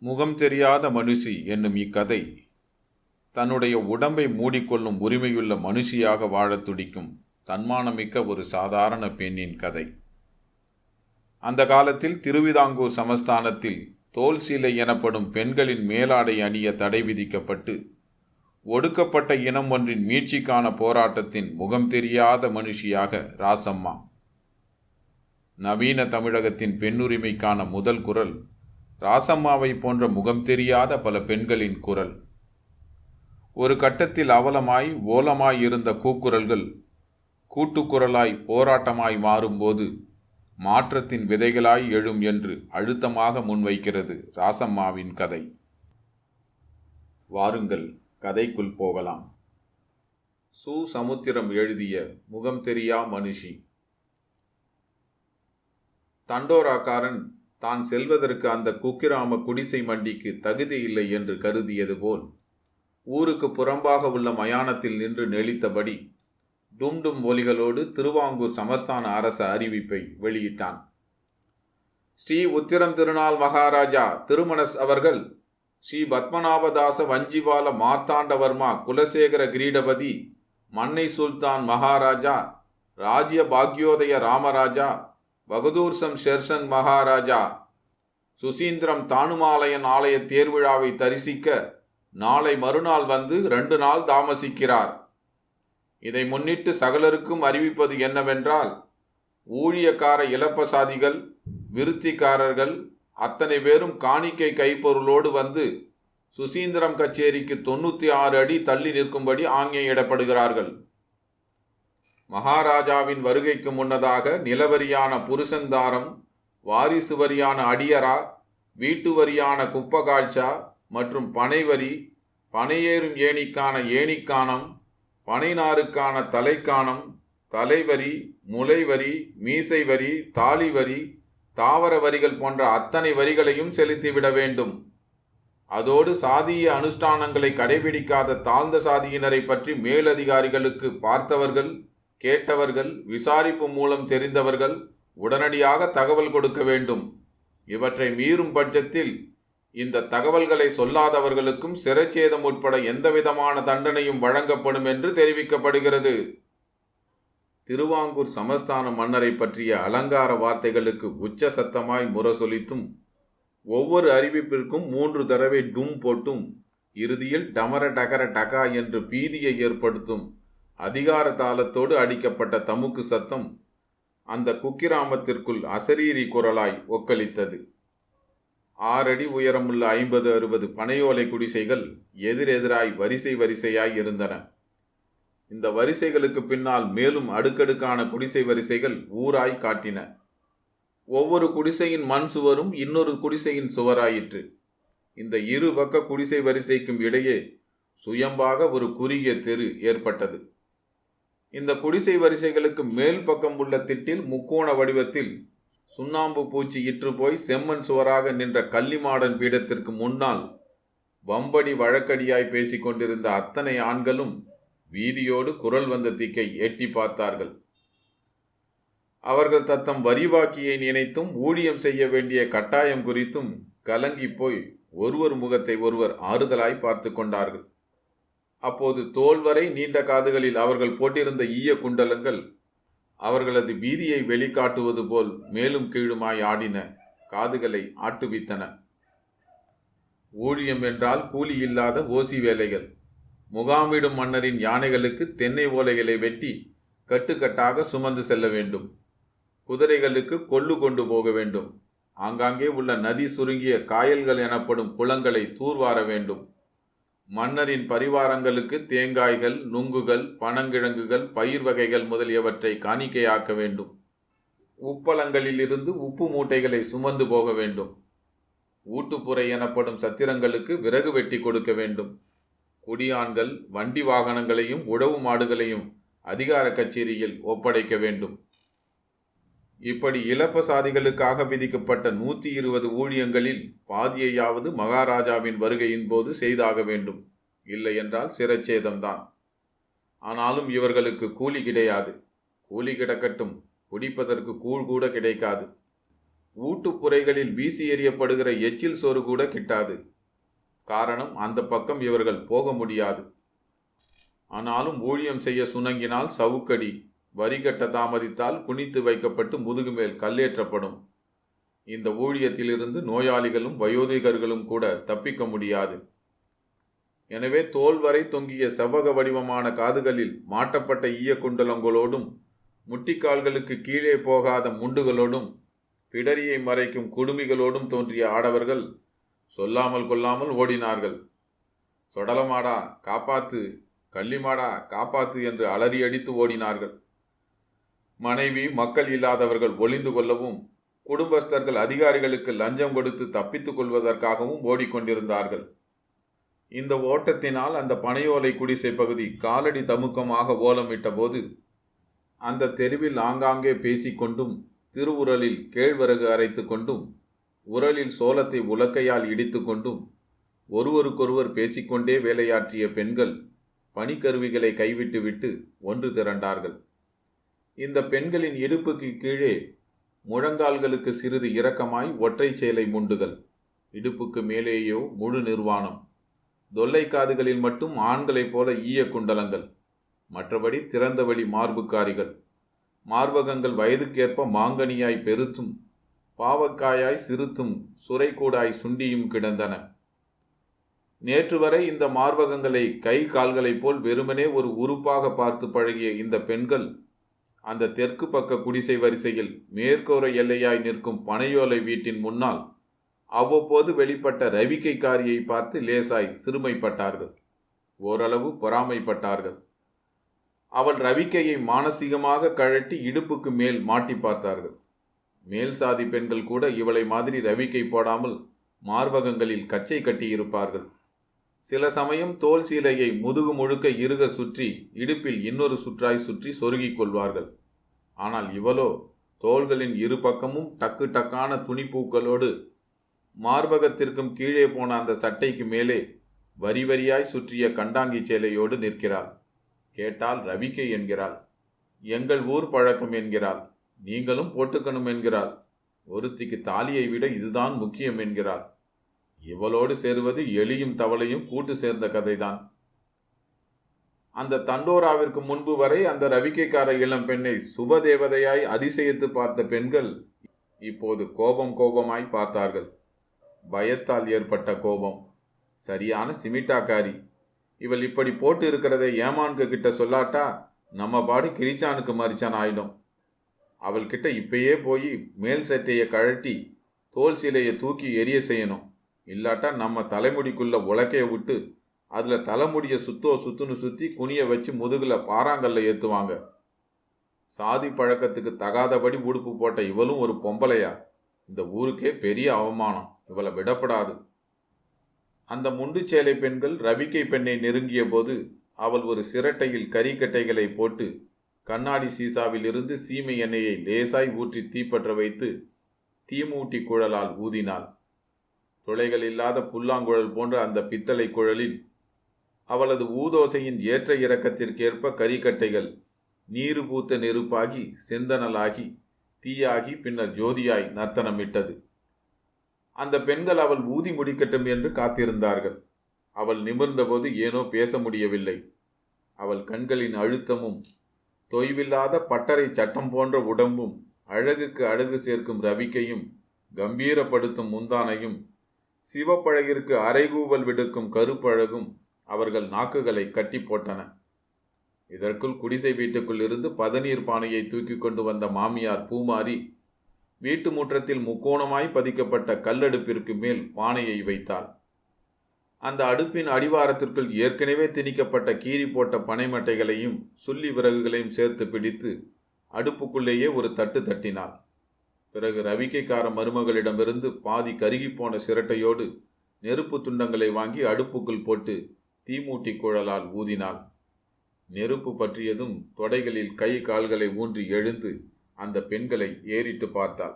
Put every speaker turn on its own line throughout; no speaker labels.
முகம் தெரியாத மனுஷி என்னும் இக்கதை தன்னுடைய உடம்பை மூடிக்கொள்ளும் உரிமையுள்ள மனுஷியாக வாழத் துடிக்கும் தன்மானமிக்க ஒரு சாதாரண பெண்ணின் கதை. அந்த காலத்தில் திருவிதாங்கூர் சமஸ்தானத்தில் தோல் சீலை எனப்படும் பெண்களின் மேலாடை அணிய தடை விதிக்கப்பட்டு ஒடுக்கப்பட்ட இனம் ஒன்றின் மீட்சிக்கான போராட்டத்தின் முகம் தெரியாத மனுஷியாக ராசம்மா. நவீன தமிழகத்தின் பெண்ணுரிமைக்கான முதல் குரல் ராசம்மாவை போன்ற முகம் தெரியாத பல பெண்களின் குரல். ஒரு கட்டத்தில் அவலமாய் ஓலமாய் இருந்த கூக்குரல்கள் கூட்டுக்குரலாய் போராட்டமாய் மாறும்போது மாற்றத்தின் விதைகளாய் எழும் என்று அழுத்தமாக முன்வைக்கிறது ராசம்மாவின் கதை. வாருங்கள் கதைக்குள் போகலாம். சு. சமுத்திரம் எழுதிய முகம் தெரியா மனுஷி. தண்டோராக்காரன் தான் செல்வதற்கு அந்த குக்கிராம குடிசை மண்டிக்கு தகுதி இல்லை என்று கருதியது போல் ஊருக்கு புறம்பாக உள்ள மயானத்தில் நின்று நெளித்தபடி டும் ஒலிகளோடு திருவாங்கூர் சமஸ்தான அரச அறிவிப்பை வெளியிட்டான். ஸ்ரீ உத்திரம் திருநாள் மகாராஜா திருமணஸ் அவர்கள் ஸ்ரீ பத்மநாபதாச வஞ்சிபால மார்த்தாண்டவர்மா குலசேகர கிரீடபதி மன்னை சுல்தான் மகாராஜா ராஜ்ய பாக்யோதய ராமராஜா பகதூர்சம் ஷெர்சன் மகாராஜா சுசீந்திரம் தானுமாலயன் ஆலய தேர்விழாவை தரிசிக்க நாளை மறுநாள் வந்து 2 நாள் தாமசிக்கிறார். இதை முன்னிட்டு சகலருக்கும் அறிவிப்பது என்னவென்றால், ஊழியக்கார இலப்பசாதிகள் விருத்திக்காரர்கள் அத்தனை பேரும் காணிக்கை கைப்பொருளோடு வந்து சுசீந்திரம் கச்சேரிக்கு 96 அடி தள்ளி நிற்கும்படி ஆజ్ఞையிடப்படுகிறார்கள். மகாராஜாவின் வருகைக்கு முன்னதாக நிலவரியான புருஷந்தாரம், வாரிசு வரியான அடியரா, வீட்டு வரியான குப்பகாழ்ச்சா மற்றும் பனைவரி, பனையேறும் ஏணிக்கான ஏணிக்கானம், பனைநாருக்கான தலைக்கானம், தலைவரி, முளைவரி, மீசை வரி, தாலி வரி, தாவர வரிகள் போன்ற அத்தனை வரிகளையும் செலுத்திவிட வேண்டும். அதோடு சாதிய அனுஷ்டானங்களை கடைபிடிக்காத தாழ்ந்த சாதியினரை பற்றி மேலதிகாரிகளுக்கு பார்த்தவர்கள், கேட்டவர்கள், விசாரிப்பு மூலம் தெரிந்தவர்கள் உடனடியாக தகவல் கொடுக்க வேண்டும். இவற்றை மீறும் பட்சத்தில் இந்த தகவல்களை சொல்லாதவர்களுக்கும் சிறைச்சேதம் உட்பட எந்தவிதமான தண்டனையும் வழங்கப்படும் என்று தெரிவிக்கப்படுகிறது. திருவாங்கூர் சமஸ்தான மன்னரை பற்றிய அலங்கார வார்த்தைகளுக்கு உச்ச சத்தமாய் முரசொலித்தும் ஒவ்வொரு அறிவிப்பிற்கும் 3 தடவை டும் போட்டும் இறுதியில் டமர டகர டகா என்று பீதியை ஏற்படுத்தும் அதிகார தாளத்தோடு அடிக்கப்பட்ட தமுக்கு சத்தம் அந்த குக்கிராமத்திற்குள் அசரீரி குரலாய் ஒக்களித்தது. 6 அடி உயரமுள்ள 50-60 பனையோலை குடிசைகள் எதிரெதிராய் வரிசையாய் இருந்தன. இந்த வரிசைகளுக்கு பின்னால் மேலும் அடுக்கடுக்கான குடிசை வரிசைகள் ஊராய் காட்டின. ஒவ்வொரு குடிசையின் மண் சுவரும் இன்னொரு குடிசையின் சுவராயிற்று. இந்த இரு பக்க குடிசை வரிசைக்கும் இடையே சுயம்பாக ஒரு குறுகிய தெரு ஏற்பட்டது. இந்த குடிசை வரிசைகளுக்கு மேல் பக்கம் உள்ள திட்டில் முக்கோண வடிவத்தில் சுண்ணாம்பு பூச்சி இற்று போய் செம்மண் சுவராக நின்ற கள்ளிமாடன் பீடத்திற்கு முன்னால் வம்படி வழக்கடியாய் பேசிக்கொண்டிருந்த அத்தனை ஆண்களும் வீதியோடு குரல் வந்த திக்கை எட்டி பார்த்தார்கள். அவர்கள் தத்தம் வரிவாக்கியை நினைத்தும் ஊழியம் செய்ய வேண்டிய கட்டாயம் குறித்தும் கலங்கி போய் ஒருவர் முகத்தை ஒருவர் ஆறுதலாய் பார்த்து கொண்டார்கள். அப்போது தோல் வரை நீண்ட காதுகளில் அவர்கள் போட்டிருந்த ஈய குண்டலங்கள் அவர்களது பீதியை வெளிக்காட்டுவது போல் மேலும் கீழுமாய் ஆடின, காதுகளை ஆட்டுவித்தன. ஊழியம் என்றால் கூலி இல்லாத ஓசி வேலைகள். முகாமிடும் மன்னரின் யானைகளுக்கு தென்னை ஓலைகளை வெட்டி கட்டுக்கட்டாக சுமந்து செல்ல வேண்டும். குதிரைகளுக்கு கொள்ளு கொண்டு போக வேண்டும். ஆங்காங்கே உள்ள நதி சுருங்கிய காயல்கள் எனப்படும் குளங்களை தூர்வார வேண்டும். மன்னரின் பரிவாரங்களுக்கு தேங்காய்கள், நுங்குகள், பனங்கிழங்குகள், பயிர் வகைகள் முதலியவற்றை காணிக்கையாக்க வேண்டும். உப்பளங்களிலிருந்து உப்பு மூட்டைகளை சுமந்து போக வேண்டும். ஊட்டுப்புறை எனப்படும் சத்திரங்களுக்கு விறகு வெட்டி கொடுக்க வேண்டும். குடியான்கள், வண்டி வாகனங்களையும் உழவு மாடுகளையும் அதிகார கச்சேரியில் ஒப்படைக்க வேண்டும். இப்படி இலப்பசாதிகளுக்காக விதிக்கப்பட்ட 120 ஊழியங்களில் பாதியையாவது மகாராஜாவின் வருகையின் போது செய்தாக வேண்டும். இல்லை என்றால் சிறைச்சேதம்தான். ஆனாலும் இவர்களுக்கு கூலி கிடையாது. கூலி கிடக்கட்டும், குடிப்பதற்கு கூழ் கூட கிடைக்காது. ஊட்டுப்புறைகளில் வீசி எறியப்படுகிற எச்சில் சோறு கூட கிட்டாது. காரணம், அந்த பக்கம் இவர்கள் போக முடியாது. ஆனாலும் ஊழியம் செய்ய சுணங்கினால் சவுக்கடி, வரி கட்ட தாமதித்தால் குனித்து வைக்கப்பட்டு முதுகு மேல் கல்லேற்றப்படும். இந்த ஊழியத்திலிருந்து நோயாளிகளும் வயோதிகர்களும் கூட தப்பிக்க முடியாது. எனவே தோல் வரை தொங்கிய செவ்வக வடிவமான காதுகளில் மாட்டப்பட்ட ஈய குண்டலங்களோடும் முட்டிக்கால்களுக்கு கீழே போகாத முண்டுகளோடும் பிடரியை மறைக்கும் குடுமிகளோடும் தோன்றிய ஆடவர்கள் சொல்லாமல் கொள்ளாமல் ஓடினார்கள். சொடலமாடா காப்பாத்து, கள்ளிமாடா காப்பாத்து என்று அலறி அடித்து ஓடினார்கள். மனைவி மக்கள் இல்லாதவர்கள் ஒளிந்து கொள்ளவும், குடும்பஸ்தர்கள் அதிகாரிகளுக்கு லஞ்சம் கொடுத்து தப்பித்துக் கொள்வதற்காகவும் ஓடிக்கொண்டிருந்தார்கள். இந்த ஓட்டத்தினால் அந்த பனையோலை குடிசை பகுதி காலடி தமுக்கமாக ஓலமிட்ட போது அந்த தெருவில் ஆங்காங்கே பேசிக்கொண்டும் திருவுரலில் கேழ்வரகு அரைத்து கொண்டும் உரலில் சோளத்தை உலக்கையால் இடித்து கொண்டும் ஒருவருக்கொருவர் பேசிக்கொண்டே வேலையாற்றிய பெண்கள் பனிக்கருவிகளை கைவிட்டுவிட்டு ஒன்று திரண்டார்கள். இந்த பெண்களின் இடுப்புக்கு கீழே முழங்கால்களுக்கு சிறிது இறக்கமாய் ஒற்றை சேலை முண்டுகள், இடுப்புக்கு மேலேயோ முழு நிர்வாணம். தொல்லை காதுகளில் மட்டும் ஆண்களைப் போல ஈய குண்டலங்கள், மற்றபடி திறந்தவெளி மார்புக்காரிகள். மார்பகங்கள் வயதுக்கேற்ப மாங்கனியாய் பெருத்தும் பாவக்காயாய் சிறுத்தும் சுரைக்கூடாய் சுண்டியும் கிடந்தன. நேற்று வரை இந்த மார்பகங்களை கை கால்களைப் போல் வெறுமனே ஒரு உறுப்பாக பார்த்து பழகிய இந்த பெண்கள் அந்த தெற்கு பக்க குடிசை வரிசையில் மேற்கூரை எல்லையாய் நிற்கும் பனையோலை வீட்டின் முன்னால் அவ்வப்போது வெளிப்பட்ட ரவிக்கைக்காரியை பார்த்து லேசாய் சிறுமைப்பட்டார்கள், ஓரளவு பொறாமைப்பட்டார்கள். அவள் ரவிக்கையை மானசீகமாக கழட்டி இடுப்புக்கு மேல் மாட்டி பார்த்தார்கள். மேல் சாதி பெண்கள் கூட இவளை மாதிரி ரவிக்கை போடாமல் மார்பகங்களில் கச்சை கட்டியிருப்பார்கள். சில சமயம் தோல் சீலையை முதுகு முழுக்க இறுக சுற்றி இடுப்பில் இன்னொரு சுற்றாய் சுற்றி சொருகிக் கொள்வார்கள். ஆனால் இவளோ தோள்களின் இரு பக்கமும் டக்கு டக்கான துணிப்பூக்களோடு மார்பகத்திற்கும் கீழே போன அந்த சட்டைக்கு மேலே வரி வரியாய் சுற்றிய கண்டாங்கி சேலையோடு நிற்கிறாள். கேட்டால் ரவிக்கை என்கிறாள். எங்கள் ஊர் பழக்கம் என்கிறாள். நீங்களும் போட்டுக்கணும் என்கிறாள். ஒருத்திக்கு தாலியை விட இதுதான் முக்கியம் என்கிறாள். இவளோடு சேருவது எலியும் தவளையும் கூட்டு சேர்ந்த கதைதான். அந்த தண்டோராவிற்கு முன்பு வரை அந்த ரவிக்கைக்கார இளம் பெண்ணை சுபதேவதையாய் அதிசயித்து பார்த்த பெண்கள் இப்போது கோபமாய் பார்த்தார்கள். பயத்தால் ஏற்பட்ட கோபம். சரியான சிமிட்டாக்காரி. இவள் இப்படி போட்டு இருக்கிறதை ஏமான்க கிட்ட சொல்லாட்டா நம்ம பாடி கிரிச்சானுக்கு மறிச்சான் ஆயிடும். அவள்கிட்ட இப்பயே போய் மேல் சட்டையை கழட்டி தோல் சீலையை தூக்கி எரிய செய்யணும். இல்லாட்டா நம்ம தலைமுடிக்குள்ள உலக்கைய விட்டு அதில் தலைமுடியை சுத்துன்னு சுற்றி குனிய வச்சு முதுகில் பாறாங்கல்ல ஏற்றுவாங்க. சாதி பழக்கத்துக்கு தகாதபடி உடுப்பு போட்ட இவளும் ஒரு பொம்பளையா? இந்த ஊருக்கே பெரிய அவமானம். இவளை விடப்படாது. அந்த முண்டு சேலை பெண்கள் ரவிக்கை பெண்ணை நெருங்கிய போது அவள் ஒரு சிரட்டையில் கறிக்கட்டைகளை போட்டு கண்ணாடி சீசாவில் இருந்து சீமை எண்ணெயை லேசாய் ஊற்றி தீப்பற்ற வைத்து தீமூட்டி குழலால் ஊதினாள். துளைகள் இல்லாத புல்லாங்குழல் போன்ற அந்த பித்தளை குழலில் அவளது ஊதோசையின் ஏற்ற இறக்கத்திற்கேற்ப கறிக்கட்டைகள் நீரு பூத்த நெருப்பாகி செந்தனலாகி தீயாகி பின்னர் ஜோதியாய் நர்த்தனமிட்டது. அந்த பெண்கள் அவள் ஊதி முடிக்கட்டும் என்று காத்திருந்தார்கள். அவள் நிமிர்ந்தபோது ஏனோ பேச முடியவில்லை. அவள் கண்களின் அழுத்தமும் தொய்வில்லாத பட்டறை சட்டம் போன்ற உடம்பும் அழகுக்கு அழகு சேர்க்கும் ரவிக்கையும் கம்பீரப்படுத்தும் முந்தானையும் சிவப்பழகிற்கு அரைகூவல் விடுக்கும் கருப்பழகும் அவர்கள் நாக்குகளை கட்டி போட்டன. இதற்குள் குடிசை வீட்டுக்குள் இருந்து பதநீர் பானையை தூக்கி கொண்டு வந்த மாமியார் பூமாரி வீட்டு முற்றத்தில் முக்கோணமாய் பதிக்கப்பட்ட கல்லடுப்பிற்கு மேல் பானையை வைத்தாள். அந்த அடுப்பின் அடிவாரத்திற்குள் ஏற்கனவே திணிக்கப்பட்ட கீறி போட்ட பனைமட்டைகளையும் சுள்ளி விறகுகளையும் சேர்த்து பிடித்து அடுப்புக்குள்ளேயே ஒரு தட்டு தட்டினாள். பிறகு ரவிக்கைக்கார மருமகளிடமிருந்து பாதி கருகிப்போன சிரட்டையோடு நெருப்பு துண்டங்களை வாங்கி அடுப்புக்குள் போட்டு தீமூட்டி குழலால் ஊதினாள். நெருப்பு பற்றியதும் தொடைகளில் கை கால்களை ஊன்றி எழுந்து அந்த பெண்களை ஏறிட்டு பார்த்தாள்.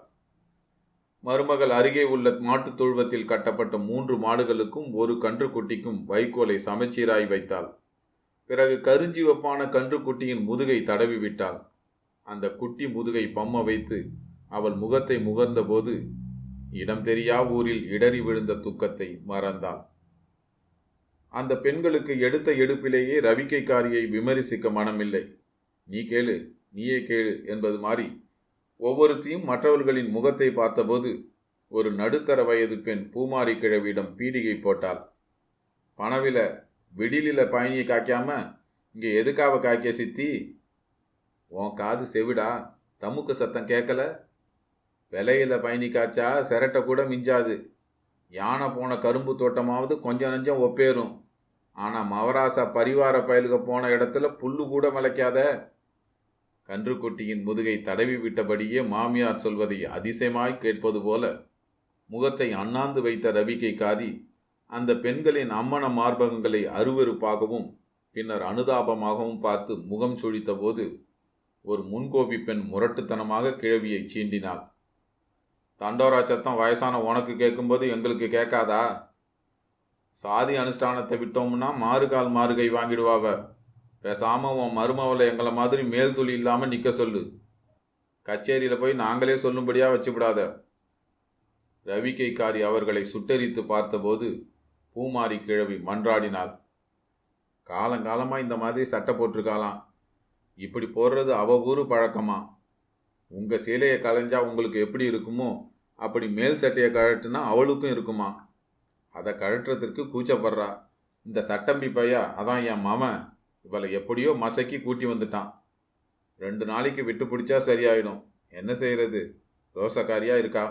மருமகள் அருகே உள்ள மாட்டுத் தொழுவத்தில் கட்டப்பட்ட 3 மாடுகளுக்கும் ஒரு கன்றுக்குட்டிக்கும் வைக்கோலை சமச்சீராய் வைத்தாள். பிறகு கருஞ்சிவப்பான கன்றுக்குட்டியின் முதுகை தடவி விட்டாள். அந்த குட்டி முதுகை பம்ம வைத்து அவள் முகத்தை முகர்ந்தபோது இடம் தெரியா ஊரில் இடறி விழுந்த துக்கத்தை மறந்தாள். அந்த பெண்களுக்கு எடுத்த எடுப்பிலேயே ரவிக்கைக்காரியை விமரிசிக்க மனமில்லை. நீ கேளு, நீயே கேளு என்பது மாதிரி ஒவ்வொருத்தையும் மற்றவர்களின் முகத்தை பார்த்தபோது ஒரு நடுத்தர வயது பெண் பூமாரி கிழவியிடம் பீடிகை போட்டாள். பணவில விடிலில பயணியை காய்க்காம இங்கே எதுக்காக காய்க்க சித்தி? உன் காது செவிடா, தமுக்கு சத்தம் கேட்கல? விலையில பயணி காய்ச்சா சிரட்டை கூட மிஞ்சாது. யானை போன கரும்பு தோட்டமாவது கொஞ்சம் நஞ்சம் ஒப்பேறும். ஆனால் மவராசா பரிவார பயலுக போன இடத்துல புல்லு கூட முளைக்காத. கன்றுக்குட்டியின் முதுகை தடவி விட்டபடியே மாமியார் சொல்வதை அதிசயமாய் கேட்பது போல முகத்தை அண்ணாந்து வைத்த ரவிக்கைக்காரி அந்த பெண்களின் அம்மன மார்பகங்களை அருவருப்பாகவும் பின்னர் அனுதாபமாகவும் பார்த்து முகம் சுழித்த போது ஒரு முன்கோபி பெண் முரட்டுத்தனமாக கிழவியை சீண்டினாள். தண்டோரா சத்தம் வயசான உனக்கு கேட்கும்போது எங்களுக்கு கேட்காதா? சாதி அனுஷ்டானத்தை விட்டோம்னா மாறுகால் மாறுகை வாங்கிடுவாவ. பேசாம உன் மருமவளை எங்களை மாதிரி மேல் துளி இல்லாமல் நிற்க சொல்லு. கச்சேரியில் போய் நாங்களே சொல்லும்படியா வச்சுவிடாத. ரவிக்கைக்காரி அவர்களை சுட்டெரித்து பார்த்தபோது பூமாரி கிழவி மன்றாடினாள். காலங்காலமாக இந்த மாதிரி சட்டை போட்டிருக்காளாம். இப்படி போடுறது அவ ஊரு பழக்கமா? உங்கள் சேலையை களைஞ்சா உங்களுக்கு எப்படி இருக்குமோ அப்படி மேல் சட்டையை கழட்டுனா அவளுக்கும் இருக்குமா? அதை கழட்டுறதுக்கு கூச்சப்படுறா. இந்த சட்டம்பி பையா அதான் என் மாமன் இவளை எப்படியோ மசக்கி கூட்டி வந்துட்டான். 2 நாளைக்கு விட்டு பிடிச்சா சரியாயிடும். என்ன செய்கிறது? ரோசக்காரியா இருக்கா.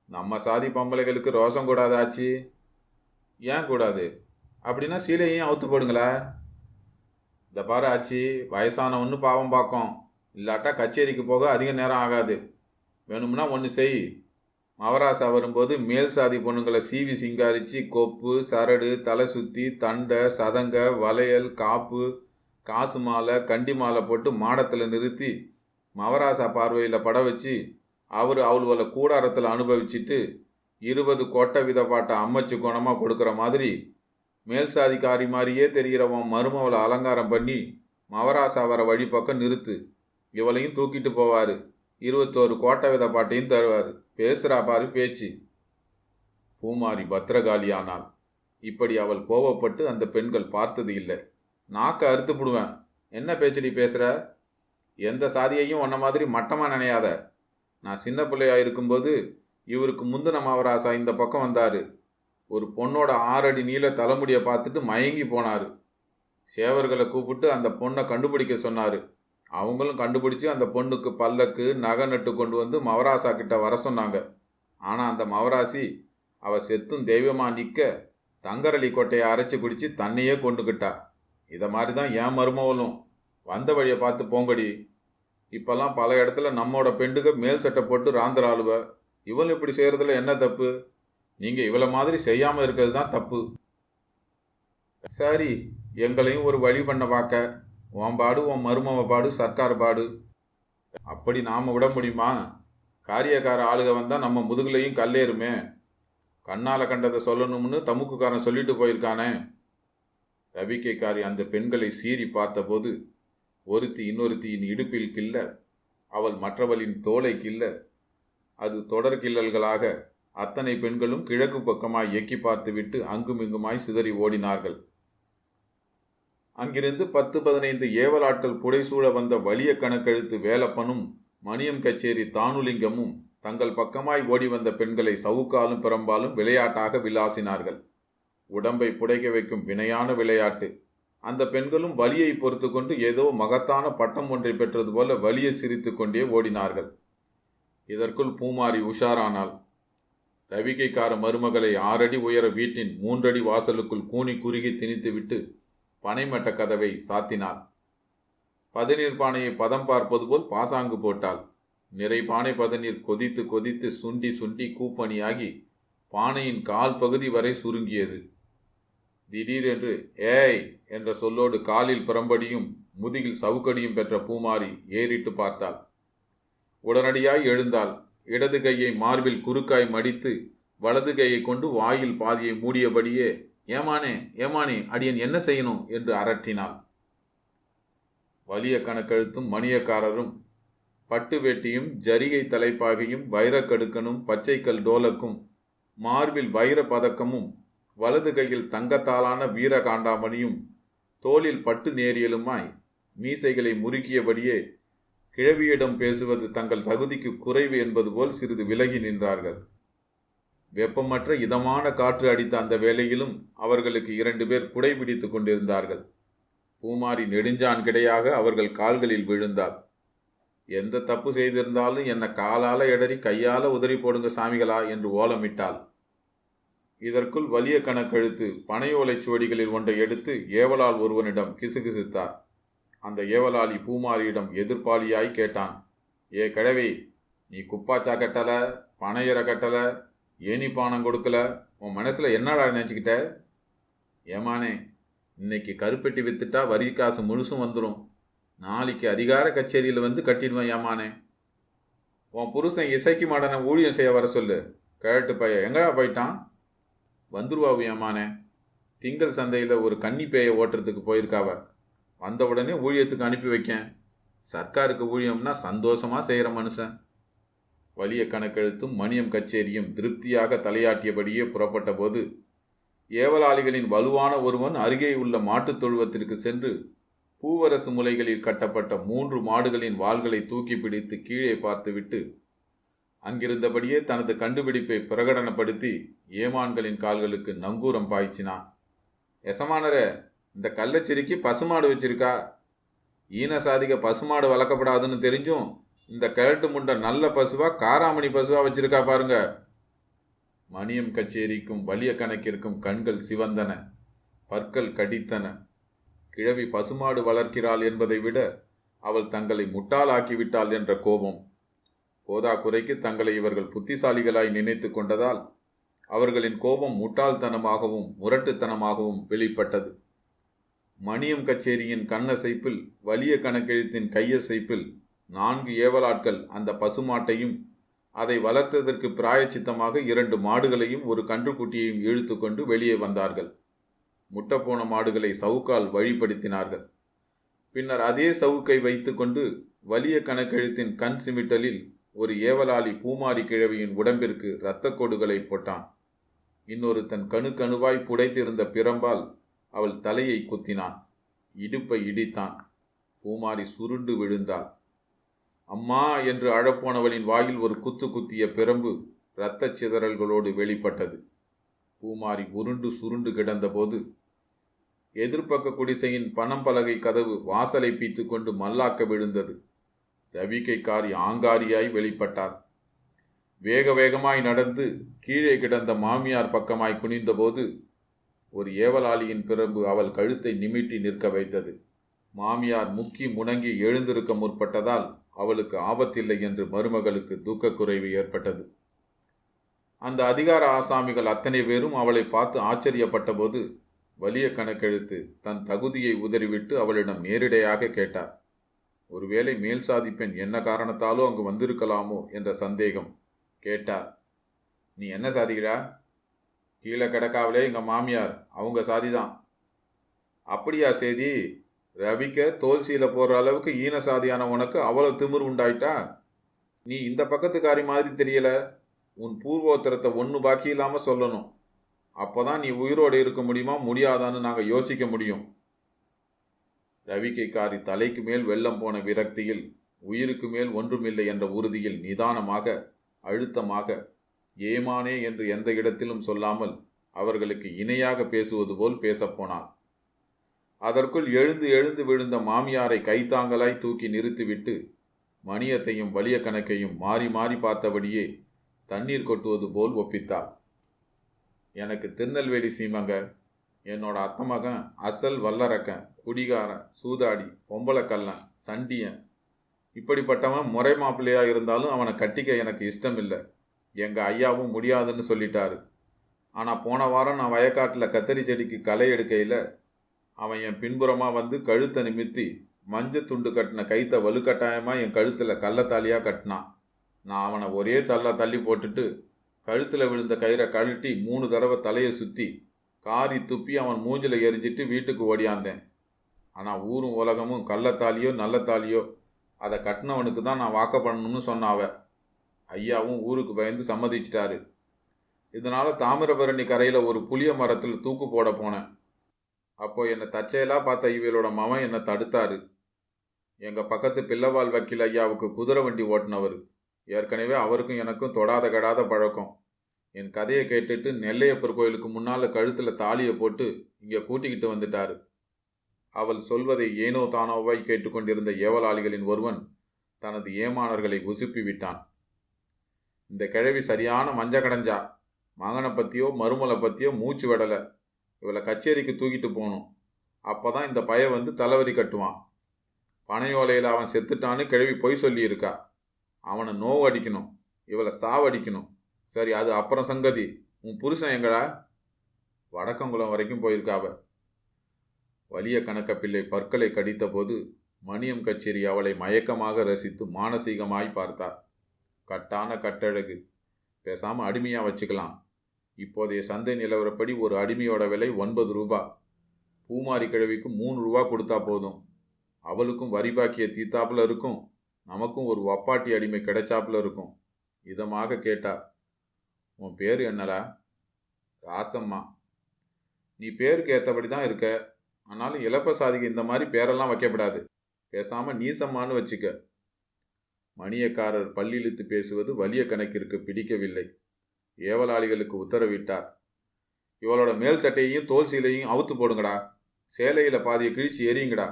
நம்ம சாதி பொம்பளைகளுக்கு ரோசம் கூடாதாச்சு? ஏன் கூடாது? அப்படின்னா சீலையும் அவுத்து போடுங்களா? இந்த பாரு ஆச்சி, வயசானவன்னு பாவம் பார்க்கும். இல்லாட்டா கச்சேரிக்கு போக அதிக நேரம் ஆகாது. வேணும்னா ஒன்று செய். மவராசா வரும்போது மேல் சாதி பொண்ணுங்களை சீவி சிங்காரிச்சு கொப்பு, சரடு, தலை சுத்தி, தண்டை, சதங்க, வளையல், காப்பு, காசு மாலை, கண்டி மாலை போட்டு மாடத்தில் நிறுத்தி மவராசா பார்வையில் பட வச்சு அவளை கூடாரத்தில் அனுபவிச்சுட்டு 20 கொட்டை வித பாட்டை அம்மச்சு குணமாக கொடுக்குற மாதிரி மேல் சாதிக்காரி மாதிரியே தெரிகிறவன் மருமவளை அலங்காரம் பண்ணி மவராசா வர வழி பக்கம் நிறுத்து. இவளையும் தூக்கிட்டு போவார். 21 கோட்டை வித பாட்டையும் தருவார். பேசுகிறா பாரு பேச்சு. பூமாரி பத்திரகாளியானாள். இப்படி அவள் கோவப்பட்டு அந்த பெண்கள் பார்த்தது இல்லை. நாக்க அறுத்து விடுவேன். என்ன பேச்சடி பேசுகிற? எந்த சாதியையும் உன்ன மாதிரி மட்டமாக நினையாத. நான் சின்ன பிள்ளையா இருக்கும்போது இவருக்கு முந்தின மவராசா இந்த பக்கம் வந்தார். ஒரு பொண்ணோட 6 அடி நீள தலைமுடியை பார்த்துட்டு மயங்கி போனார். சேவர்களை கூப்பிட்டு அந்த பொண்ணை கண்டுபிடிக்க சொன்னார். அவங்களும் கண்டுபிடிச்சி அந்த பொண்ணுக்கு பல்லக்கு நகை நட்டு கொண்டு வந்து மவராசா கிட்ட வர சொன்னாங்க. ஆனால் அந்த மவராசி அவள் செத்தும் தெய்வமாக நிற்க தங்கரளி கொட்டையை அரைச்சி குடித்து தன்னையே கொண்டுக்கிட்டா. இதை மாதிரி தான் என் மருமவளும். வந்த வழியை பார்த்து போங்கடி. இப்போல்லாம் பல இடத்துல நம்மோட பெண்டுக மேல் சட்டை போட்டு ராந்திராளுவ. இவள் இப்படி செய்கிறதுல என்ன தப்பு? நீங்கள் இவளை மாதிரி செய்யாமல் இருக்கிறது தான் தப்பு. சரி, எங்களையும் ஒரு வழி பண்ண பார்க்க. உன் பாடு உன் மருமவ பாடு சர்க்கார் பாடு. அப்படி நாம் விட முடியுமா? காரியக்கார ஆளுக வந்தால் நம்ம முதுகுலையும் கல்லேருமே. கண்ணால் கண்டதை சொல்லணும்னு தமுக்குக்காரன் சொல்லிட்டு போயிருக்கானே. ரவிக்கைக்காரி அந்த பெண்களை சீறி பார்த்தபோது ஒருத்தி இன்னொருத்தியின் இடுப்பில் கில்ல, அவள் மற்றவளின் தோலை கில்ல, அது தொடர் கில்லல்களாக அத்தனை பெண்களும் கிழக்கு பக்கமாய் எக்கி பார்த்துவிட்டு அங்குமிங்குமாய் சிதறி ஓடினார்கள். அங்கிருந்து 10-15 ஏவலாட்கள் புடைசூழ வந்த வலிய கணக்கெழுத்து வேலப்பனும் மணியம் கச்சேரி தானுலிங்கமும் தங்கள் பக்கமாய் ஓடி வந்த பெண்களை சவுக்காலும் பிறம்பாலும் விளையாட்டாக விளாசினார்கள். உடம்பை புடைக்க வைக்கும் வினையான விளையாட்டு. அந்த பெண்களும் வலியை பொறுத்து கொண்டு ஏதோ மகத்தான பட்டம் ஒன்றை பெற்றது போல வலியை சிரித்து கொண்டே ஓடினார்கள். இதற்குள் பூமாரி உஷாரானாள். ரவிக்கைக்கார மருமகளை 6 அடி உயர வீட்டின் 3 அடி வாசலுக்குள் கூனி குறுகி திணித்துவிட்டு பனைமட்ட கதவை சாத்தினாள். பதநீர் பானையை பதம் பார்ப்பது போல் பாசாங்கு போட்டாள். நிறை பானை பதநீர் கொதித்து கொதித்து சுண்டி சுண்டி கூப்பணியாகி பானையின் கால் பகுதி வரை சுருங்கியது. திடீரென்று ஏய் என்ற சொல்லோடு காலில் புறம்படியும் முதுகில் சவுக்கடியும் பெற்ற பூமாரி ஏறிட்டு பார்த்தாள். உடனடியாய் எழுந்தாள். இடது கையை மார்பில் குறுக்காய் மடித்து வலது கையை கொண்டு வாயில் பாதியை மூடியபடியே ஏமானே ஏமானே அடியன் என்ன செய்யணும் என்று அரற்றினாள். வலிய கணக்கெழுத்தும் மணியக்காரரும் பட்டு வேட்டியும் ஜரிகை தலைப்பாகையும் வைரக்கடுக்கனும் பச்சைக்கல் டோலக்கும் மார்பில் வைர பதக்கமும் வலது கையில் தங்கத்தாலான வீரகாண்டாமணியும் தோளில் பட்டு நேரியலுமாய் மீசைகளை முறுக்கியபடியே கிழவியிடம் பேசுவது தங்கள் தகுதிக்கு குறைவு என்பது போல் சிறிது விலகி நின்றார்கள். வெப்பமற்ற இதமான காற்று அடித்த அந்த வேளையிலும் அவர்களுக்கு 2 பேர் குடை பிடித்து கொண்டிருந்தார்கள். பூமாரி நெடுஞ்சான் கிடையாக அவர்கள் கால்களில் விழுந்தாள். எந்த தப்பு செய்திருந்தாலும் என்னை காலால எடறி கையால உதறி போடுங்க சாமிகளா என்று ஓலமிட்டாள். இதற்குள் வலிய கணக்கெழுத்து பனையோலை சுவடிகளில் ஒன்றை எடுத்து ஏவலால் ஒருவனிடம் கிசுகிசுத்தார். அந்த ஏவலாளி பூமாரியிடம் எதிர்ப்பாளியாய் கேட்டான், ஏ கிழவி, நீ குப்பாச்சா கட்டல, பனையற கட்டல, ஏனி பானம் கொடுக்கல, உன் மனசுல என்னடா நினச்சிக்கிட்ட? ஏமானே, இன்னைக்கு கருப்பெட்டி வித்துட்டா வரி காசு முழுசும் வந்துடும். நாளைக்கு அதிகார கச்சேரியில் வந்து கட்டிடுவேன் ஏமானே. உன் புருஷன் இசைக்கு மாடனை ஊழியம் செய்ய வர சொல்லு. கேட்டு பைய எங்கடா போயிட்டான்? வந்துருவாவு ஏமானே. திங்கள் சந்தையில் ஒரு கன்னி பேயை ஓட்டுறதுக்கு போயிருக்காவ. வந்த உடனே ஊழியத்துக்கு அனுப்பி வைக்கேன். சர்க்காருக்கு ஊழியம்னா சந்தோஷமாக செய்கிற மனுஷன். வலிய கணக்கெழுத்தும் மணியம் கச்சேரியும் திருப்தியாக தலையாட்டியபடியே புறப்பட்ட போது ஏவலாளிகளின் வலுவான ஒருவன் அருகே உள்ள மாட்டுத் தொழுவத்திற்கு சென்று பூவரசு முலைகளில் கட்டப்பட்ட 3 மாடுகளின் வாள்களை தூக்கி பிடித்து கீழே பார்த்துவிட்டு அங்கிருந்தபடியே தனது கண்டுபிடிப்பை பிரகடனப்படுத்தி ஏமான்களின் கால்களுக்கு நங்கூரம் பாய்ச்சினான். எசமானரே, இந்த கள்ளச்சிரிக்கு பசுமாடு வச்சிருக்கா. ஈனசாதிக பசுமாடு வளர்க்கப்படாதுன்னு தெரிஞ்சும் இந்த கிழட்டு முண்டை நல்ல பசுவா காராமணி பசுவா வச்சிருக்கா பாருங்க. மணியம் கச்சேரிக்கும் வலிய கணக்கிற்கும் கண்கள் சிவந்தன, பற்கள் கடித்தன. கிழவி பசுமாடு வளர்க்கிறாள் என்பதை விட அவள் தங்களை முட்டாளாக்கிவிட்டாள் என்ற கோபம். போதா குறைக்கு தங்களை இவர்கள் புத்திசாலிகளாய் நினைத்து கொண்டதால் அவர்களின் கோபம் முட்டாள்தனமாகவும் முரட்டுத்தனமாகவும் வெளிப்பட்டது. மணியம் கச்சேரியின் கண்ணசைப்பில் வலிய கணக்கெழுத்தின் கையசைப்பில் 4 ஏவலாட்கள் அந்த பசுமாட்டையும் அதை வளர்த்ததற்கு பிராயச்சித்தமாக 2 மாடுகளையும் ஒரு கன்றுக்குட்டியையும் இழுத்து கொண்டு வெளியே வந்தார்கள். முட்டைப்போன மாடுகளை சவுக்கால் வழிப்படுத்தினார்கள். பின்னர் அதே சவுக்கை வைத்து கொண்டு வலிய கணக்கெழுத்தின் கண் சிமிட்டலில் ஒரு ஏவலாளி பூமாரி கிழவியின் உடம்பிற்கு இரத்த கோடுகளை போட்டான். இன்னொருத்தன் கணுவாய் புடைத்திருந்த பிரம்பால் அவள் தலையை குத்தினான். இடுப்பை இடித்தான். பூமாரி சுருண்டு விழுந்தாள். அம்மா என்று அழப்போனவளின் வாயில் ஒரு குத்து குத்திய பிரம்பு இரத்தச் சிதறல்களோடு வெளிப்பட்டது. பூமாரி உருண்டு சுருண்டு கிடந்தபோது எதிர்ப்பக்க குடிசையின் பணம்பலகை கதவு வாசலை பீத்து கொண்டு மல்லாக்க விழுந்தது. ரவிக்கைக்காரி ஆங்காரியாய் வெளிப்பட்டார். வேக வேகமாய் நடந்து கீழே கிடந்த மாமியார் பக்கமாய் குனிந்தபோது ஒரு ஏவலாளியின் பிரம்பு அவள் கழுத்தை நிமிட்டி நிற்க வைத்தது. மாமியார் முக்கி முணங்கி எழுந்திருக்க முற்பட்டதால் அவளுக்கு ஆபத்தில்லை என்று மருமகளுக்கு தூக்க குறைவு ஏற்பட்டது. அந்த அதிகார ஆசாமிகள் அத்தனை பேரும் அவளை பார்த்து ஆச்சரியப்பட்ட போது வலிய கணக்கெழுத்து தன் தகுதியை உதறிவிட்டு அவளிடம் நேரிடையாக கேட்டார். ஒருவேளை மேல் சாதி பெண் என்ன காரணத்தாலோ அங்கு வந்திருக்கலாமோ என்ற சந்தேகம். கேட்டார், நீ என்ன சாதிக்கிறா? கீழே கிடக்காவலே எங்கள் மாமியார், அவங்க சாதிதான். அப்படியா சேதி? ரவிக்க தோல் சீலை போடுற அளவுக்கு ஈன சாதியான உனக்கு அவ்வளோ திமிர் உண்டாயிட்டா? நீ இந்த பக்கத்துக்காரி மாதிரி தெரியல. உன் பூர்வோத்தரத்தை ஒன்று பாக்கி இல்லாமல் சொல்லணும். அப்போதான் நீ உயிரோடு இருக்க முடியுமா முடியாதான்னு நாங்கள் யோசிக்க முடியும். ரவிக்கைக்காரி தலைக்கு மேல் வெள்ளம் போன விரக்தியில் உயிருக்கு மேல் ஒன்றுமில்லை என்ற உறுதியில் நிதானமாக அழுத்தமாக ஏமானே என்று எந்த இடத்திலும் சொல்லாமல் அவர்களுக்கு இணையாக பேசுவது போல் பேசப்போனாள். அதற்குள் எழுந்து எழுந்து விழுந்த மாமியாரை கைத்தாங்கலாய் தூக்கி நிறுத்திவிட்டு மணியத்தையும் வலிய கணக்கையும் மாறி மாறி பார்த்தபடியே தண்ணீர் கொட்டுவது போல் ஒப்பித்தாள். எனக்கு திருநெல்வேலி சீமங்க. என்னோட அத்தை மகன் அசல் வல்லரக்கன், குடிகாரன், சூதாடி, பொம்பளை கள்ளன், சண்டியன். இப்படிப்பட்டவன் முறை மாப்பிள்ளையா இருந்தாலும் அவனை கட்டிக்க எனக்கு இஷ்டம் இல்லை. எங்கள் ஐயாவும் முடியாதுன்னு சொல்லிட்டாரு. ஆனால் போன வாரம் நான் வயக்காட்டில் கத்தரி செடிக்கு களை எடுக்கையில் அவன் என் பின்புறமாக வந்து கழுத்தை நிமித்தி மஞ்சள் துண்டு கட்டின கைத்தை வலுக்கட்டாயமாக என் கழுத்தில் கள்ளத்தாலியாக கட்டினான். நான் அவனை ஒரே தள்ளி போட்டுட்டு கழுத்தில் விழுந்த கயிறை கழட்டி 3 தடவை தலையை சுற்றி காரி துப்பி அவன் மூஞ்சில் எரிஞ்சிட்டு வீட்டுக்கு ஓடியாந்தேன். ஆனால் ஊரும் உலகமும் கள்ளத்தாலியோ நல்லத்தாலியோ அதை கட்டினவனுக்கு தான் நான் வாக்க பண்ணணும்னு சொன்னாவ. ஐயாவும் ஊருக்கு பயந்து சம்மதிச்சிட்டாரு. இதனால தாமிரபரணி கரையில் ஒரு புளிய மரத்தில் தூக்கு போட போனேன். அப்போ என்னை தற்செயலாக பார்த்த இவளோட மவன் என்னை தடுத்தாரு. எங்கள் பக்கத்து பிள்ளவாள் வக்கீல் ஐயாவுக்கு குதிரை வண்டி ஓட்டினவர். ஏற்கனவே அவருக்கும் எனக்கும் தொடாத கடாத பழக்கம். என் கதையை கேட்டுட்டு நெல்லையப்பர் கோயிலுக்கு முன்னால் கழுத்தில் தாலியை போட்டு இங்கே கூட்டிக்கிட்டு வந்துட்டாரு. அவள் சொல்வதை ஏனோ தானோவாய் கேட்டுக்கொண்டிருந்த ஏவலாளிகளின் ஒருவன் தனது ஏமானர்களை உசுப்பி விட்டான். இந்த கிழவி சரியான மஞ்ச கடைஞ்சா. மகனை பற்றியோ மருமலை பற்றியோ மூச்சு விடலை. இவளை கச்சேரிக்கு தூக்கிட்டு போகணும். அப்போ தான் இந்த பய வந்து தலைவரி கட்டுவான். பனையோலையில் அவன் செத்துட்டான்னு கிழவி பொய் சொல்லியிருக்கா. அவனை நோவு அடிக்கணும், இவளை சாவடிக்கணும். சரி, அது அப்புறம் சங்கதி. உன் புருஷன் எங்கடா? வடக்கங்குளம் வரைக்கும் போயிருக்காவ. வலிய கணக்க பிள்ளை பற்களை கடித்த போது மணியம் கச்சேரி அவளை மயக்கமாக ரசித்து மானசீகமாய் பார்த்தார். கட்டான கட்டழகு. பேசாமல் அடிமையாக வச்சுக்கலாம். இப்போதைய சந்தை நிலவரப்படி ஒரு அடிமையோட விலை 9 ரூபா. பூமாரி கிழவிக்கு 3 ரூபா கொடுத்தா போதும். அவளுக்கும் வரி பாக்கிய தீத்தாப்புல இருக்கும், நமக்கும் ஒரு வப்பாட்டி அடிமை கிடைச்சாப்புல இருக்கும். இதமாக கேட்டார். உன் பேர் என்னடா? ராசம்மா. நீ பேருக்கு ஏற்றபடி தான் இருக்க. ஆனாலும் இலப்ப சாதிக்கு இந்த மாதிரி பேரெல்லாம் வைக்கப்படாது. பேசாமல் நீசம்மான்னு வச்சுக்க. மணியக்காரர் பல்லிழுத்து பேசுவது வலிய கணக்கிற்கு பிடிக்கவில்லை. ஏவலாளிகளுக்கு உத்தரவிட்டார். இவளோட மேல் சட்டையையும் தோல் சீலையும் அவுத்து போடுங்கடா. சேலையில் பாதியை கிழிச்சு எரியுங்கடா.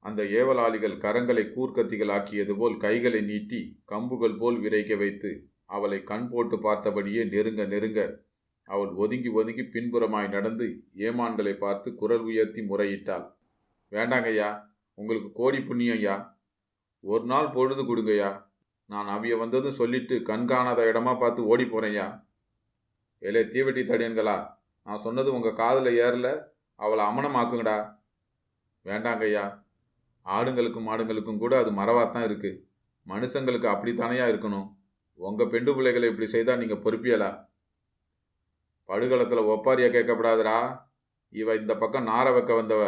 அந்த ஏவலாளிகள் கரங்களை கூர்க்கத்திகள் ஆக்கியது போல் கைகளை நீட்டி கம்புகள் போல் விரைக்க வைத்து அவளை கண் போட்டு பார்த்தபடியே நெருங்க நெருங்க அவள் ஒதுங்கி ஒதுங்கி பின்புறமாய் நடந்து ஏமான்களை பார்த்து குரல் உயர்த்தி முறையிட்டாள். வேண்டாங்கய்யா, உங்களுக்கு கோடி புண்ணியம் ஐயா. ஒரு நாள் பொழுது கொடுங்கய்யா. நான் அவிய வந்ததும் சொல்லிட்டு கண்காணாத இடமா பார்த்து ஓடி போகிறேன்யா. ஏலே தீவெட்டி தடியன்களா, நான் சொன்னது உங்கள் காதில் ஏறல. அவளை அமனமாக்குங்கடா. வேண்டாங்கய்யா, ஆடுங்களுக்கும் மாடுங்களுக்கும் கூட அது மறவாத்தான் இருக்குது. மனுஷங்களுக்கு அப்படித்தானையா இருக்கணும். உங்கள் பெண்டு பிள்ளைகளை இப்படி செய்தால் நீங்கள் பொறுப்பியலா? படுகளத்தில் ஒப்பாரியா கேட்கப்படாதரா. இவ இந்த பக்கம் நார வைக்க வந்தவ,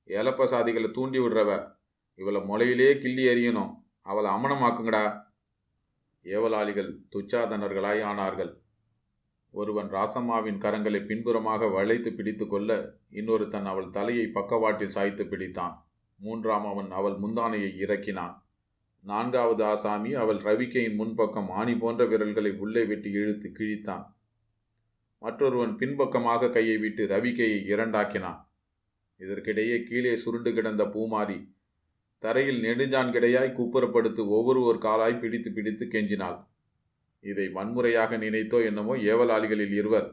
ஏலப்ப சாதிகளை தூண்டி விடுறவ. இவளை முளையிலே கிள்ளி எறியணும். அவளை அமனமாக்குங்கடா. ஏவலாளிகள் துச்சாதனர்களாய் ஆனார்கள். ஒருவன் ராசம்மாவின் கரங்களை பின்புறமாக வளைத்து பிடித்து கொள்ள இன்னொருத்தன் அவள் தலையை பக்கவாட்டில் சாய்த்து பிடித்தான். மூன்றாம் அவன் அவள் முந்தானையை இறக்கினான். நான்காவது ஆசாமி அவள் ரவிக்கையின் முன்பக்கம் ஆணி போன்ற விரல்களை உள்ளே விட்டு இழுத்து கிழித்தான். மற்றொருவன் பின்பக்கமாக கையை விட்டு ரவிக்கையை இரண்டாக்கினான். இதற்கிடையே கீழே சுருண்டு கிடந்த பூமாரி தரையில் நெடுஞ்சான் கிடையாய் குப்புறப்படுத்து ஒவ்வொருவர் காலாய் பிடித்து பிடித்து கெஞ்சினாள். இதை வன்முறையாக நினைத்தோ என்னமோ ஏவலாளிகளில் இருவர்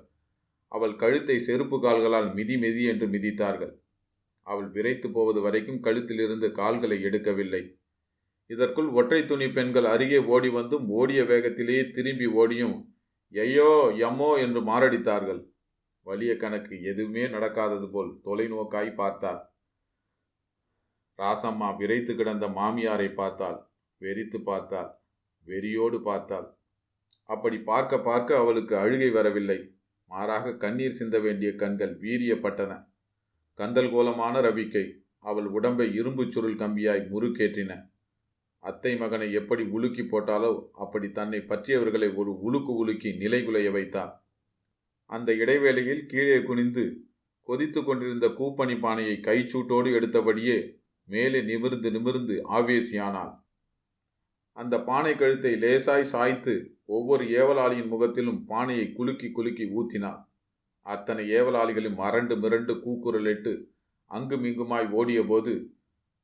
அவள் கழுத்தை செருப்பு கால்களால் மிதி மிதி என்று மிதித்தார்கள். அவள் விரைத்து போவது வரைக்கும் கழுத்திலிருந்து கால்களை எடுக்கவில்லை. இதற்குள் ஒற்றை துணி பெண்கள் அருகே ஓடி வந்தும் ஓடிய வேகத்திலேயே திரும்பி ஓடியும் ஐயோ யம்மோ என்று மாரடித்தார்கள். வலிய கணக்கு எதுவுமே நடக்காதது போல் தொலைநோக்காய் பார்த்தாள். ராசம்மா விரைத்து கிடந்த மாமியாரை பார்த்தாள். வெறித்து பார்த்தாள். வெறியோடு பார்த்தாள். அப்படி பார்க்க பார்க்க அவளுக்கு அழுகை வரவில்லை. மாறாக கண்ணீர் சிந்த வேண்டிய கண்கள் வீரியப்பட்டன. கந்தல் கோலமான ரவிக்கை அவள் உடம்பை இரும்பு சுருள் கம்பியாய் முறுக்கேற்றின. அத்தை மகனை எப்படி உலுக்கி போட்டாலோ அப்படி தன்னை பற்றியவர்களை ஒரு உலுக்கு உலுக்கி நிலைகுலைய வைத்தாள். அந்த இடைவேளையில் கீழே குனிந்து கொதித்து கொண்டிருந்த கூப்பணி பானையை கைச்சூட்டோடு எடுத்தபடியே மேலே நிமிர்ந்து நிமிர்ந்து ஆவேசியானாள். அந்த பானை கழுத்தை லேசாய் சாய்த்து ஒவ்வொரு ஏவலாளியின் முகத்திலும் பானையை குலுக்கி குலுக்கி ஊத்தினாள். அத்தனை ஏவலாளிகளும் அரண்டு மிரண்டு கூக்குரலிட்டு அங்குமிங்குமாய் ஓடிய போது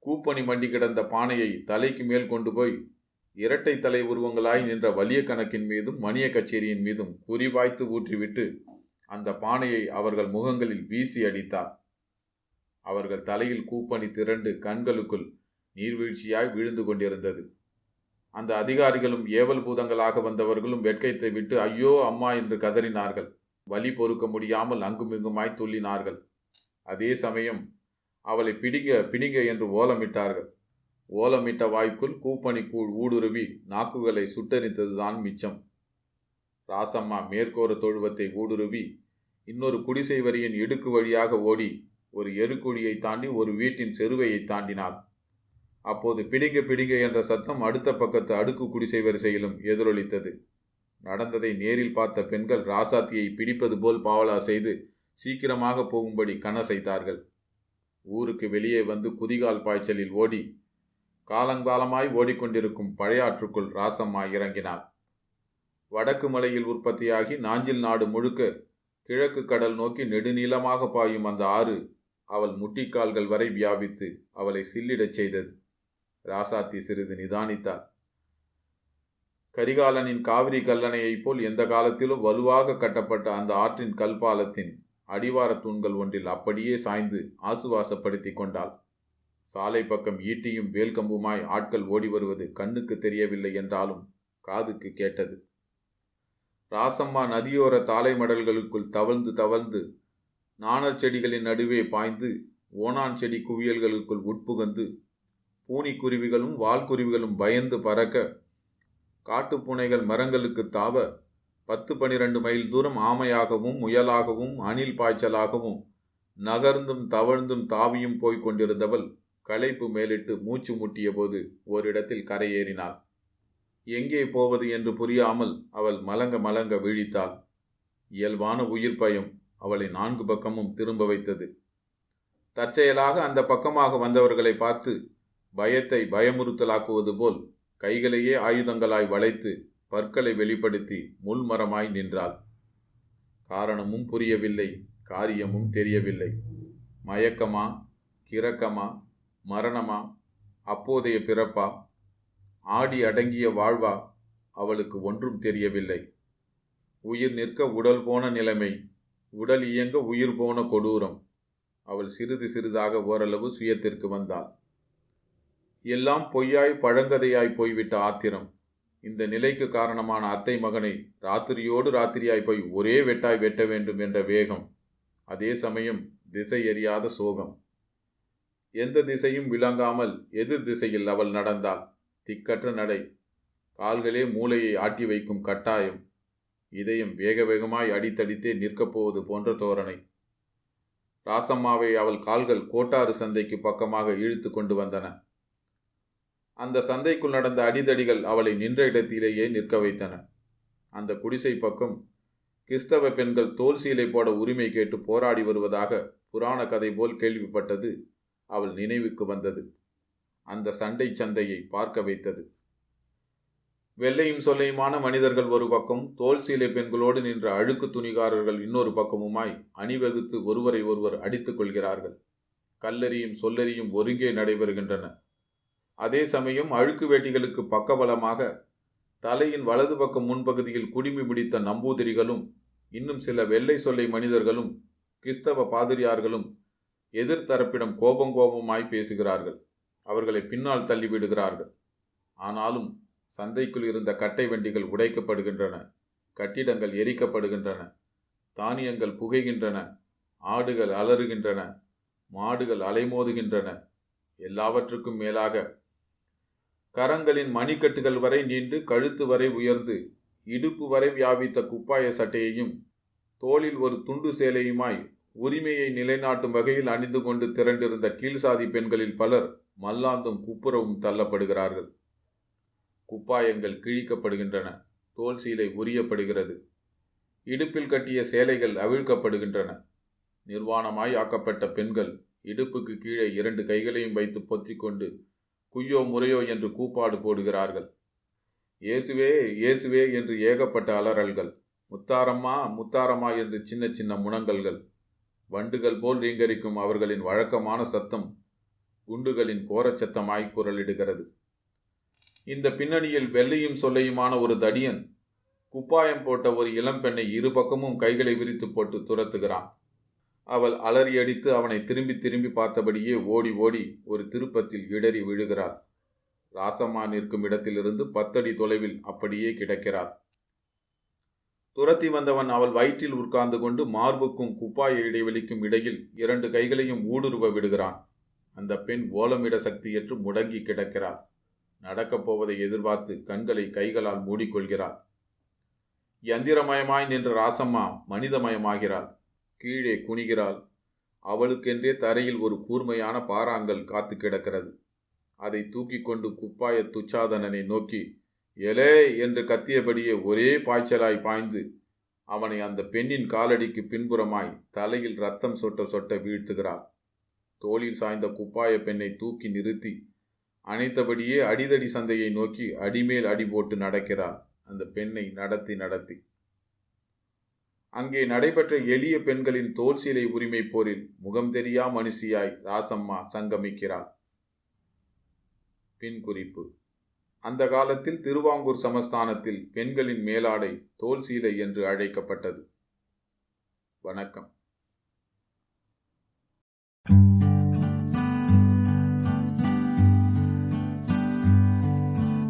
கூப்பணி மண்டி கிடந்த பானையை தலைக்கு மேல் கொண்டு போய் இரட்டை தலை உருவங்களாய் நின்ற வலிய கணக்கின் மீதும் மணிய கச்சேரியின் மீதும் குறிவாய்த்து ஊற்றிவிட்டு அந்த பானையை அவர்கள் முகங்களில் வீசி அடித்தார். அவர்கள் தலையில் கூப்பணி திரண்டு கண்களுக்குள் நீர்வீழ்ச்சியாய் விழுந்து கொண்டிருந்தது. அந்த அதிகாரிகளும் ஏவல் பூதங்களாக வந்தவர்களும் வெட்கத்தை விட்டு ஐயோ அம்மா என்று கதறினார்கள். வலி பொறுக்க முடியாமல் அங்குமிங்குமாய் துள்ளினார்கள். அதே சமயம் அவளை பிடிங்க பிடிங்க என்று ஓலமிட்டார்கள். ஓலமிட்ட வாய்க்குள் கூப்பணி கூழ் ஊடுருவி நாக்குகளை சுட்டரித்ததுதான் மிச்சம். ராசம்மா மேற்கோர தொழுவத்தை ஊடுருவி இன்னொரு குடிசை வரியின் இடுக்கு வழியாக ஓடி ஒரு எருக்குழியை தாண்டி ஒரு வீட்டின் செருவையை தாண்டினாள். அப்போது பிடிங்க பிடிங்க என்ற சத்தம் அடுத்த பக்கத்து அடுக்கு குடிசை வரிசையிலும் எதிரொலித்தது. நடந்ததை நேரில் பார்த்த பெண்கள் ராசாத்தியை பிடிப்பது போல் பாவலா செய்து சீக்கிரமாக போகும்படி கனசைத்தார்கள். ஊருக்கு வெளியே வந்து குதிகால் பாய்ச்சலில் ஓடி காலங்காலமாய் ஓடிக்கொண்டிருக்கும் பழையாற்றுக்குள் ராசம்மா இறங்கினாள். வடக்கு மலையில் உற்பத்தியாகி நாஞ்சில் நாடு முழுக்க கிழக்கு கடல் நோக்கி நெடுநீளமாக பாயும் அந்த ஆறு அவள் முட்டிக்கால்கள் வரை வியாபித்து அவளை சில்லிடச் செய்தது. ராசாத்தி சிறிது நிதானித்தாள். கரிகாலனின் காவிரி கல்லணையைப் போல் எந்த காலத்திலும் வலுவாக கட்டப்பட்ட அந்த ஆற்றின் கல்பாலத்தின் அடிவார தூண்கள் ஒன்றில் அப்படியே சாய்ந்து ஆசுவாசப்படுத்தி கொண்டாள். சாலை பக்கம் ஈட்டியும் வேல்கம்புமாய் ஆட்கள் ஓடி வருவது கண்ணுக்கு தெரியவில்லை என்றாலும் காதுக்கு கேட்டது. ராசம்மா நதியோர தாலை மடல்களுக்குள் தவழ்ந்து தவழ்ந்து நாணல் செடிகளின் நடுவே பாய்ந்து ஓணான் செடி குவியல்களுக்குள் உட்புகந்து பூனிக்குருவிகளும் வால்குருவிகளும் பயந்து பறக்க காட்டுப்பூனைகள் மரங்களுக்கு தாவ 10-12 மைல் தூரம் ஆமையாகவும் முயலாகவும் அணில் பாய்ச்சலாகவும் நகர்ந்தும் தவழ்ந்தும் தாவியும் போய்க் கொண்டிருந்தவள் களைப்பு மேலிட்டு மூச்சு முட்டிய போது ஓரிடத்தில் கரையேறினாள். எங்கே போவது என்று புரியாமல் அவள் மலங்க மலங்க விழித்தாள். இயல்பான உயிர் பயம் அவளை 4 பக்கமும் திரும்ப வைத்தது. தற்செயலாக அந்த பக்கமாக வந்தவர்களை பார்த்து பயத்தை பயமுறுத்தலாக்குவது போல் கைகளையே ஆயுதங்களாய் வளைத்து பற்களை வெளிப்படுத்தி முள்மரமாய் நின்றாள். காரணமும் புரியவில்லை, காரியமும் தெரியவில்லை. மயக்கமா, கிறக்கமா, மரணமா, அப்போதைய பிறப்பா, ஆடி அடங்கிய வாழ்வா, அவளுக்கு ஒன்றும் தெரியவில்லை. உயிர் நிற்க உடல் போன நிலைமை, உடல் இயங்க உயிர் போன கொடூரம். அவள் சிறிது சிறிதாக ஓரளவு சுயத்திற்கு வந்தாள். எல்லாம் பொய்யாய் பழங்கதையாய் போய்விட்ட ஆத்திரம். இந்த நிலைக்கு காரணமான அத்தை மகனை ராத்திரியோடு ராத்திரியாய் போய் ஒரே வெட்டாய் வெட்ட வேண்டும் என்ற வேகம். அதே சமயம் திசை எறியாத சோகம். எந்த திசையும் விளங்காமல் எதிர் திசையில் அவள் நடந்தாள். திக்கற்ற நடை, கால்களே மூளையை ஆட்டி வைக்கும் கட்டாயம், இதயம் வேக வேகமாய் அடித்தடித்தே நிற்கப் போவது போன்ற தோரணை. ராசம்மாவை அவள் கால்கள் கோட்டாறு சந்தைக்கு பக்கமாக இழுத்து கொண்டு வந்தன. அந்த சந்தைக்குள் நடந்த அடிதடிகள் அவளை நின்ற இடத்திலேயே நிற்க வைத்தன. அந்த குடிசை பக்கம் கிறிஸ்தவ பெண்கள் தோல் சீலை போட உரிமை கேட்டு போராடி வருவதாக புராண கதை போல் கேள்விப்பட்டது அவள் நினைவுக்கு வந்தது. அந்த சண்டை சந்தையை பார்க்க வைத்தது. வெள்ளையும் சொல்லையுமான மனிதர்கள் ஒரு பக்கம், தோல் சீலை பெண்களோடு நின்ற அழுக்கு துணிகாரர்கள் இன்னொரு பக்கமுமாய் அணிவகுத்து ஒருவரை ஒருவர் அடித்துக் கொள்கிறார்கள். கல்லறியும் சொல்லறியும் ஒருங்கே நடைபெறுகின்றன. அதே சமயம் அழுக்கு வேட்டிகளுக்கு பக்கபலமாக தலையின் வலது பக்கம் முன்பகுதியில் குடிமி பிடித்த நம்பூதிரிகளும் இன்னும் சில வெள்ளை சொல்லை மனிதர்களும் கிறிஸ்தவ பாதிரியார்களும் எதிர்த்தரப்பிடம் கோபமாய் பேசுகிறார்கள். அவர்களை பின்னால் தள்ளிவிடுகிறார்கள். ஆனாலும் சந்தைக்குள் இருந்த கட்டை வண்டிகள் உடைக்கப்படுகின்றன. கட்டிடங்கள் எரிக்கப்படுகின்றன. தானியங்கள் புகைகின்றன. ஆடுகள் அலறுகின்றன. மாடுகள் அலைமோதுகின்றன. எல்லாவற்றுக்கும் மேலாக கரங்களின் மணிக்கட்டுகள் வரை நீண்டு கழுத்து வரை உயர்ந்து இடுப்பு வரை வியாபித்த குப்பாய சட்டையையும் தோளில் ஒரு துண்டு சேலையுமாய் உரிமையை நிலைநாட்டும் வகையில் அணிந்து கொண்டு திரண்டிருந்த கீழ்சாதி பெண்களில் பலர் மல்லாந்தும் குப்புறவும் தள்ளப்படுகிறார்கள். குப்பாயங்கள் கிழிக்கப்படுகின்றன. தோல் சீலை உரியப்படுகிறது. இடுப்பில் கட்டிய சேலைகள் அவிழ்க்கப்படுகின்றன. நிர்வாணமாய் ஆக்கப்பட்ட பெண்கள் இடுப்புக்கு கீழே 2 கைகளையும் வைத்து பொத்திக்கொண்டு குய்யோ முறையோ என்று கூப்பாடு போடுகிறார்கள். இயேசுவே இயேசுவே என்று ஏகப்பட்ட அலறல்கள். முத்தாரம்மா முத்தாரம்மா என்று சின்ன சின்ன முனங்கல்கள். வண்டுகள் போல் ரீங்கரிக்கும் அவர்களின் வழக்கமான சத்தம் குண்டுகளின் கோரச்சத்தமாய் குரலிடுகிறது. இந்த பின்னணியில் வெள்ளையும் சொல்லையுமான ஒரு தடியன் குப்பாயம் போட்ட ஒரு இளம்பெண்ணை 2 பக்கமும் கைகளை விரித்து போட்டு துரத்துகிறான். அவள் அலறியடித்து அவனை திரும்பி திரும்பி பார்த்தபடியே ஓடி ஓடி ஒரு திருப்பத்தில் இடறி விழுகிறாள். ராசம்மா நிற்கும் இடத்திலிருந்து 10 அடி தொலைவில் அப்படியே கிடக்கிறாள். துரத்தி வந்தவன் அவள் வயிற்றில் உட்கார்ந்து கொண்டு மார்புக்கும் குப்பாய இடைவெளிக்கும் இடையில் 2 கைகளையும் ஊடுருவ விடுகிறான். அந்த பெண் ஓலமிட சக்தியற்று முடங்கி கிடக்கிறாள். நடக்கப் போவதை எதிர்பார்த்து கண்களை கைகளால் மூடிக்கொள்கிறாள். யந்திரமயமாய் நின்ற ராசம்மா மனிதமயமாகிறாள். கீழே குனிகிறாள். அவளுக்கென்றே தரையில் ஒரு கூர்மையான பாறாங்கல் காத்து கிடக்கிறது. அதை தூக்கி கொண்டு குப்பாய துச்சாதனனை நோக்கி எலே என்று கத்தியபடியே ஒரே பாய்ச்சலாய் பாய்ந்து அவனை அந்த பெண்ணின் காலடிக்கு பின்புறமாய் தலையில் ரத்தம் சொட்ட சொட்ட வீழ்த்துகிறார். தோளில் சாய்ந்த குப்பாய பெண்ணை தூக்கி நிறுத்தி அணைத்தபடியே அடிதடி சந்தையை நோக்கி அடிமேல் அடி போட்டு நடக்கிறார் அந்த பெண்ணை நடத்தி. அங்கே நடைபெற்ற எளிய பெண்களின் தோல் சீலை உரிமை போரில் முகம் தெரியா மனுஷியாய் ராசம்மா சங்கமிக்கிறார். பின் குறிப்பு: அந்த காலத்தில் திருவாங்கூர் சமஸ்தானத்தில் பெண்களின் மேலாடை தோல் சீலை என்று அழைக்கப்பட்டது. வணக்கம்.